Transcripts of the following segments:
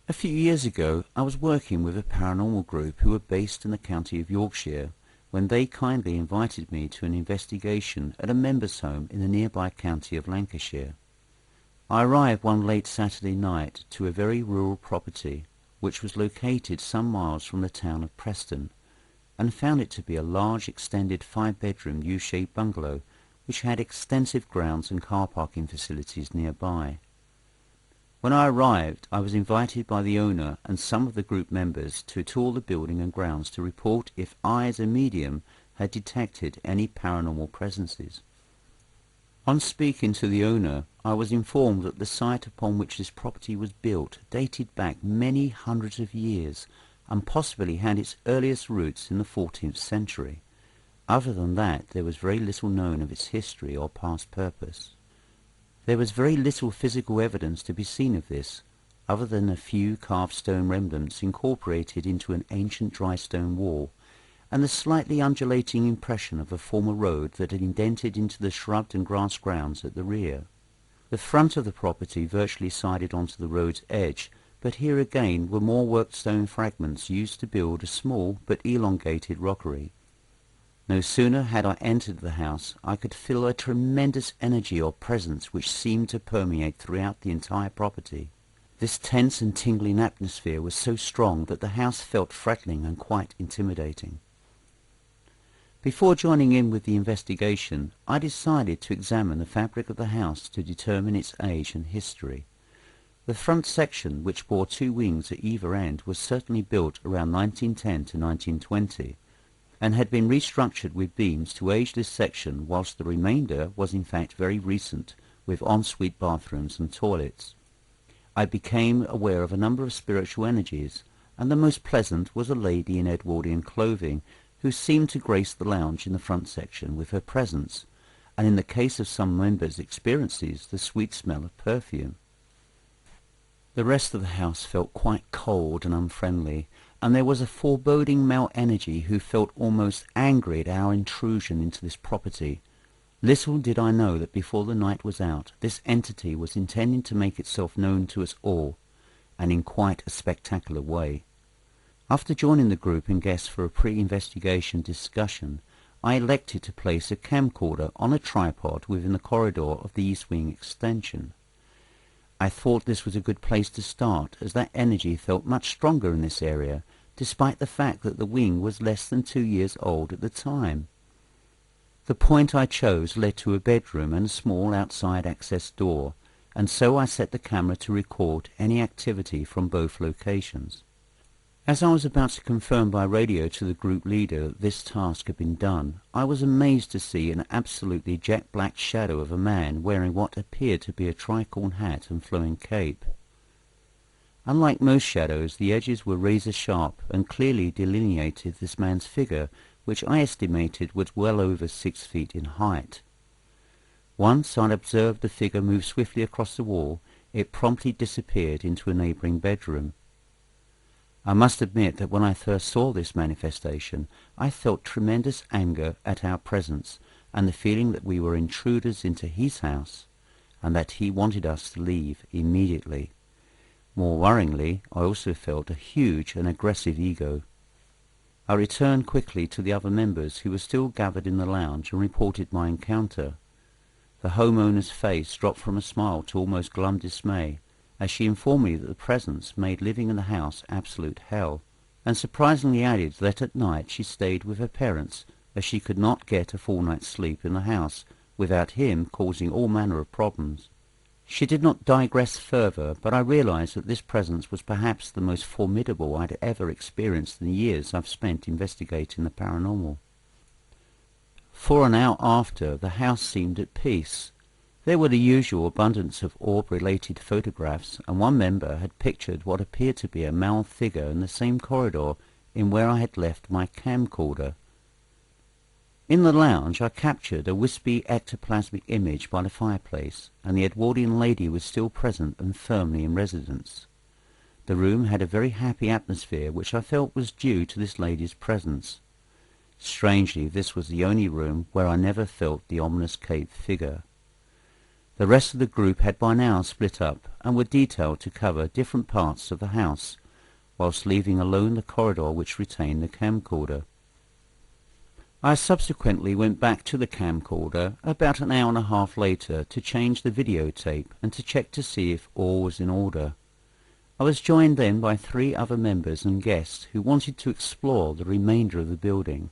A few years ago, I was working with a paranormal group who were based in the county of Yorkshire when they kindly invited me to an investigation at a members' home in the nearby county of Lancashire. I arrived one late Saturday night to a very rural property which was located some miles from the town of Preston, and found it to be a large extended 5-bedroom U-shaped bungalow which had extensive grounds and car parking facilities nearby. When I arrived, I was invited by the owner and some of the group members to tour the building and grounds to report if I, as a medium, had detected any paranormal presences. On speaking to the owner, I was informed that the site upon which this property was built dated back many hundreds of years and possibly had its earliest roots in the 14th century. Other than that, there was very little known of its history or past purpose. There was very little physical evidence to be seen of this, other than a few carved stone remnants incorporated into an ancient dry stone wall, and the slightly undulating impression of a former road that had indented into the shrubbed and grass grounds at the rear. The front of the property virtually sided onto the road's edge, but here again were more worked stone fragments used to build a small but elongated rockery. No sooner had I entered the house, I could feel a tremendous energy or presence which seemed to permeate throughout the entire property. This tense and tingling atmosphere was so strong that the house felt threatening and quite intimidating. Before joining in with the investigation, I decided to examine the fabric of the house to determine its age and history. The front section, which bore 2 wings at either end, was certainly built around 1910 to 1920, and had been restructured with beams to age this section, whilst the remainder was in fact very recent, with ensuite bathrooms and toilets. I became aware of a number of spiritual energies, and the most pleasant was a lady in Edwardian clothing who seemed to grace the lounge in the front section with her presence, and in the case of some members' experiences, the sweet smell of perfume. The rest of the house felt quite cold and unfriendly, and there was a foreboding male energy who felt almost angry at our intrusion into this property. Little did I know that before the night was out, this entity was intending to make itself known to us all, and in quite a spectacular way. After joining the group and guests for a pre-investigation discussion, I elected to place a camcorder on a tripod within the corridor of the east wing extension. I thought this was a good place to start, as that energy felt much stronger in this area, despite the fact that the wing was less than 2 years old at the time. The point I chose led to a bedroom and a small outside access door, and so I set the camera to record any activity from both locations. As I was about to confirm by radio to the group leader that this task had been done, I was amazed to see an absolutely jet-black shadow of a man wearing what appeared to be a tricorn hat and flowing cape. Unlike most shadows, the edges were razor-sharp and clearly delineated this man's figure, which I estimated was well over 6 feet in height. Once I observed the figure move swiftly across the wall, it promptly disappeared into a neighbouring bedroom. I must admit that when I first saw this manifestation, I felt tremendous anger at our presence and the feeling that we were intruders into his house, and that he wanted us to leave immediately. More worryingly, I also felt a huge and aggressive ego. I returned quickly to the other members who were still gathered in the lounge and reported my encounter. The homeowner's face dropped from a smile to almost glum dismay, as she informed me that the presence made living in the house absolute hell, and surprisingly added that at night she stayed with her parents, as she could not get a full night's sleep in the house without him causing all manner of problems. She did not digress further, but I realized that this presence was perhaps the most formidable I'd ever experienced in the years I've spent investigating the paranormal. For an hour after, the house seemed at peace. There were the usual abundance of orb-related photographs, and one member had pictured what appeared to be a male figure in the same corridor in where I had left my camcorder. In the lounge I captured a wispy ectoplasmic image by the fireplace, and the Edwardian lady was still present and firmly in residence. The room had a very happy atmosphere, which I felt was due to this lady's presence. Strangely, this was the only room where I never felt the ominous cape figure. The rest of the group had by now split up and were detailed to cover different parts of the house, whilst leaving alone the corridor which retained the camcorder. I subsequently went back to the camcorder about an hour and a half later to change the videotape and to check to see if all was in order. I was joined then by 3 other members and guests who wanted to explore the remainder of the building.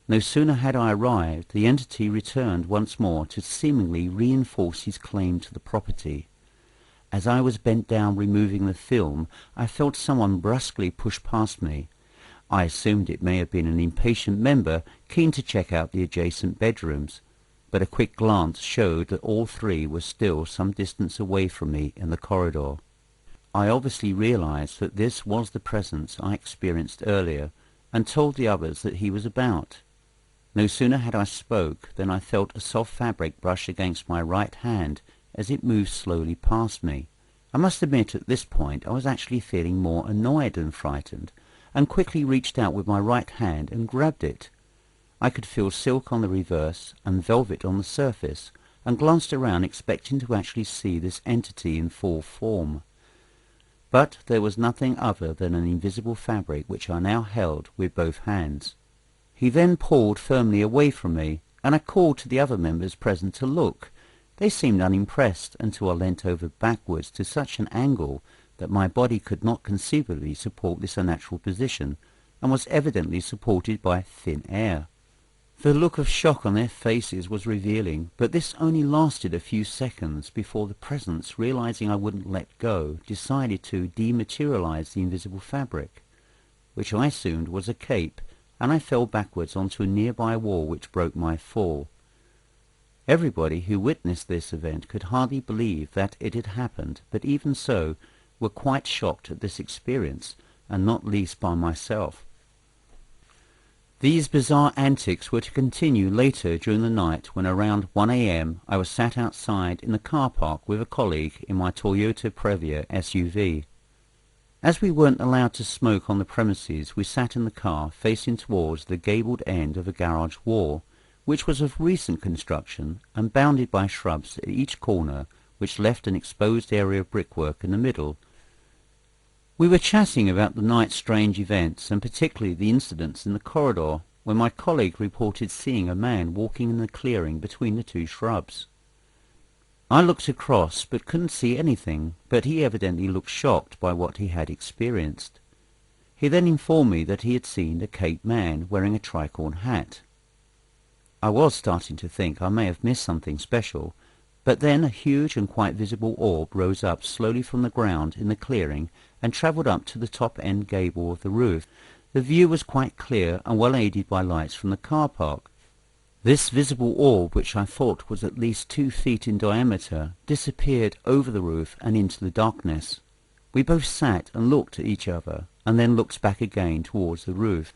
No sooner had I arrived, the entity returned once more to seemingly reinforce his claim to the property. As I was bent down removing the film, I felt someone brusquely push past me. I assumed it may have been an impatient member keen to check out the adjacent bedrooms, but a quick glance showed that all 3 were still some distance away from me in the corridor. I obviously realized that this was the presence I experienced earlier, and told the others that he was about. No sooner had I spoke than I felt a soft fabric brush against my right hand as it moved slowly past me. I must admit at this point I was actually feeling more annoyed than frightened, and quickly reached out with my right hand and grabbed it. I could feel silk on the reverse and velvet on the surface, and glanced around expecting to actually see this entity in full form. But there was nothing other than an invisible fabric which I now held with both hands. He then pulled firmly away from me, and I called to the other members present to look. They seemed unimpressed until I leant over backwards to such an angle that my body could not conceivably support this unnatural position, and was evidently supported by thin air. The look of shock on their faces was revealing, but this only lasted a few seconds before the presence, realizing I wouldn't let go, decided to dematerialize the invisible fabric, which I assumed was a cape, and I fell backwards onto a nearby wall which broke my fall. Everybody who witnessed this event could hardly believe that it had happened, but even so were quite shocked at this experience, and not least by myself. These bizarre antics were to continue later during the night when around 1 a.m. I was sat outside in the car park with a colleague in my Toyota Previa SUV. As we weren't allowed to smoke on the premises, we sat in the car facing towards the gabled end of a garage wall, which was of recent construction and bounded by shrubs at each corner, which left an exposed area of brickwork in the middle. We were chatting about the night's strange events, and particularly the incidents in the corridor, when my colleague reported seeing a man walking in the clearing between the 2 shrubs. I looked across, but couldn't see anything, but he evidently looked shocked by what he had experienced. He then informed me that he had seen a Cape man wearing a tricorn hat. I was starting to think I may have missed something special, but then a huge and quite visible orb rose up slowly from the ground in the clearing and travelled up to the top-end gable of the roof. The view was quite clear and well aided by lights from the car park. This visible orb, which I thought was at least 2 feet in diameter, disappeared over the roof and into the darkness. We both sat and looked at each other, and then looked back again towards the roof.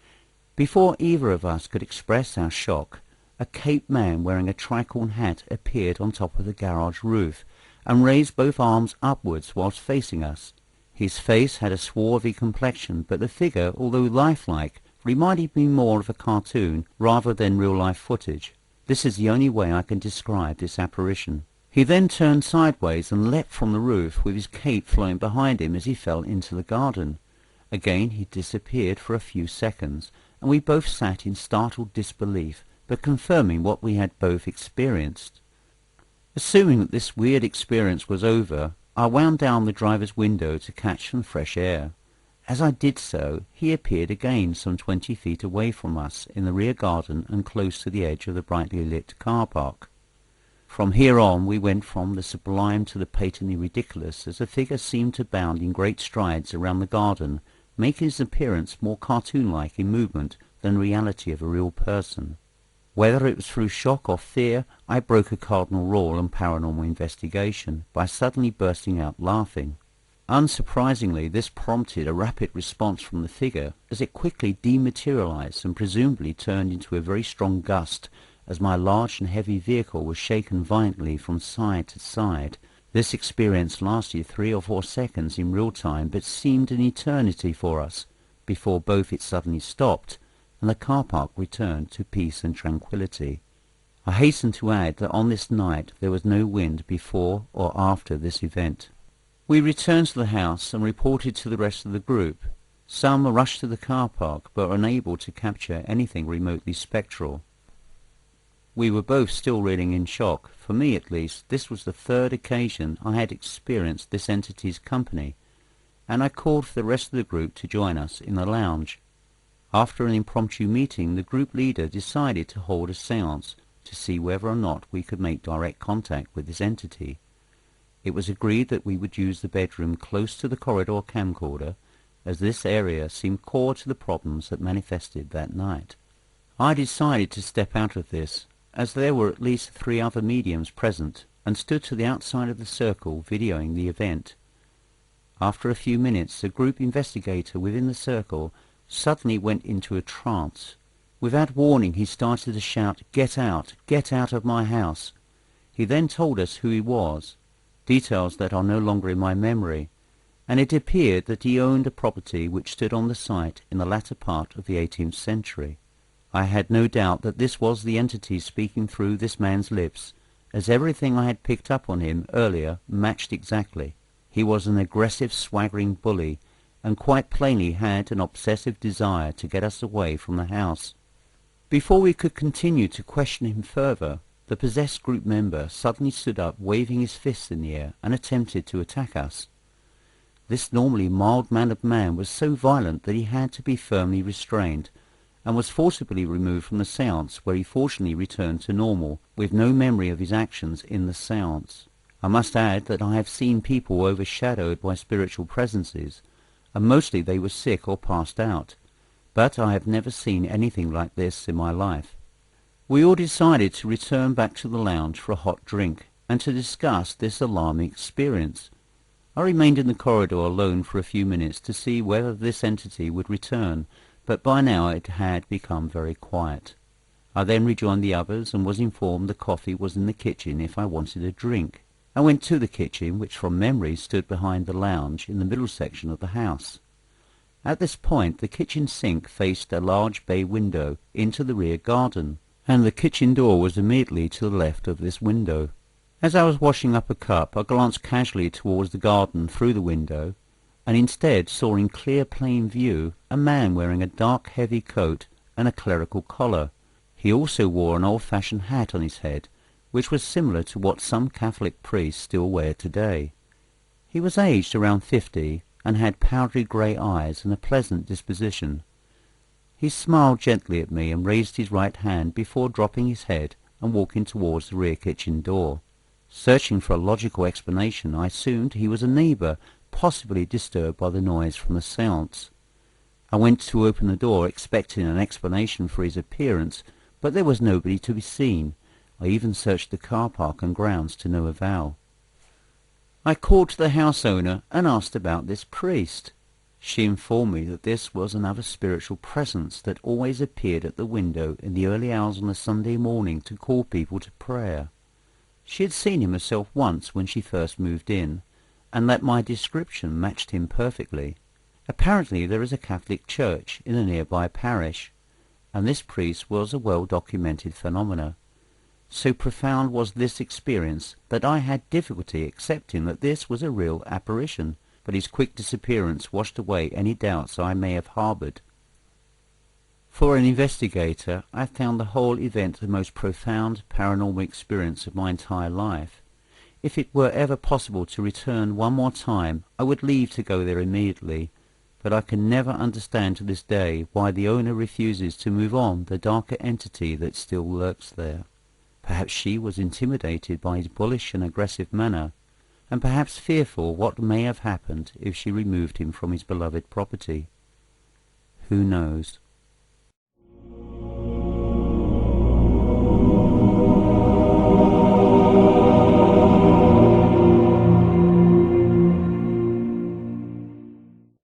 Before either of us could express our shock, a Cape man wearing a tricorn hat appeared on top of the garage roof, and raised both arms upwards whilst facing us. His face had a swarthy complexion, but the figure, although lifelike, reminded me more of a cartoon rather than real-life footage. This is the only way I can describe this apparition. He then turned sideways and leapt from the roof, with his cape flowing behind him as he fell into the garden. Again he disappeared for a few seconds, and we both sat in startled disbelief, but confirming what we had both experienced. Assuming that this weird experience was over, I wound down the driver's window to catch some fresh air. As I did so, he appeared again some 20 feet away from us in the rear garden and close to the edge of the brightly lit car park. From here on we went from the sublime to the patently ridiculous, as the figure seemed to bound in great strides around the garden, making his appearance more cartoon-like in movement than the reality of a real person. Whether it was through shock or fear, I broke a cardinal rule on paranormal investigation by suddenly bursting out laughing. Unsurprisingly, this prompted a rapid response from the figure, as it quickly dematerialized and presumably turned into a very strong gust as my large and heavy vehicle was shaken violently from side to side. This experience lasted 3 or 4 seconds in real time, but seemed an eternity for us, before both it suddenly stopped and the car park returned to peace and tranquility. I hasten to add that on this night there was no wind before or after this event. We returned to the house and reported to the rest of the group. Some rushed to the car park but were unable to capture anything remotely spectral. We were both still reeling in shock. For me at least, this was the third occasion I had experienced this entity's company, and I called for the rest of the group to join us in the lounge. After an impromptu meeting, the group leader decided to hold a séance to see whether or not we could make direct contact with this entity. It was agreed that we would use the bedroom close to the corridor camcorder, as this area seemed core to the problems that manifested that night. I decided to step out of this, as there were at least 3 other mediums present, and stood to the outside of the circle videoing the event. After a few minutes, the group investigator within the circle suddenly went into a trance. Without warning, he started to shout, get out of my house." He then told us who he was, details that are no longer in my memory, and it appeared that he owned a property which stood on the site in the latter part of the 18th century. I had no doubt that this was the entity speaking through this man's lips, as everything I had picked up on him earlier matched exactly. He was an aggressive, swaggering bully, and quite plainly had an obsessive desire to get us away from the house. Before we could continue to question him further, the possessed group member suddenly stood up, waving his fists in the air, and attempted to attack us. This normally mild-mannered man was so violent that he had to be firmly restrained, and was forcibly removed from the séance, where he fortunately returned to normal, with no memory of his actions in the séance. I must add that I have seen people overshadowed by spiritual presences, and mostly they were sick or passed out, but I have never seen anything like this in my life. We all decided to return back to the lounge for a hot drink, and to discuss this alarming experience. I remained in the corridor alone for a few minutes to see whether this entity would return, but by now it had become very quiet. I then rejoined the others and was informed the coffee was in the kitchen if I wanted a drink. I went to the kitchen, which from memory stood behind the lounge in the middle section of the house. At this point the kitchen sink faced a large bay window into the rear garden, and the kitchen door was immediately to the left of this window. As I was washing up a cup, I glanced casually towards the garden through the window, and instead saw in clear plain view a man wearing a dark heavy coat and a clerical collar. He also wore an old-fashioned hat on his head, which was similar to what some Catholic priests still wear today. He was aged around 50, and had powdery grey eyes and a pleasant disposition. He smiled gently at me and raised his right hand before dropping his head and walking towards the rear kitchen door. Searching for a logical explanation, I assumed he was a neighbour, possibly disturbed by the noise from the séance. I went to open the door, expecting an explanation for his appearance, but there was nobody to be seen. I even searched the car park and grounds to no avail. I called to the house owner and asked about this priest. She informed me that this was another spiritual presence that always appeared at the window in the early hours on a Sunday morning to call people to prayer. She had seen him herself once when she first moved in, and that my description matched him perfectly. Apparently there is a Catholic church in a nearby parish, and this priest was a well-documented phenomenon. So profound was this experience that I had difficulty accepting that this was a real apparition, but his quick disappearance washed away any doubts I may have harboured. For an investigator, I found the whole event the most profound paranormal experience of my entire life. If it were ever possible to return one more time, I would leave to go there immediately, but I can never understand to this day why the owner refuses to move on the darker entity that still lurks there. Perhaps she was intimidated by his bullish and aggressive manner, and perhaps fearful what may have happened if she removed him from his beloved property. Who knows?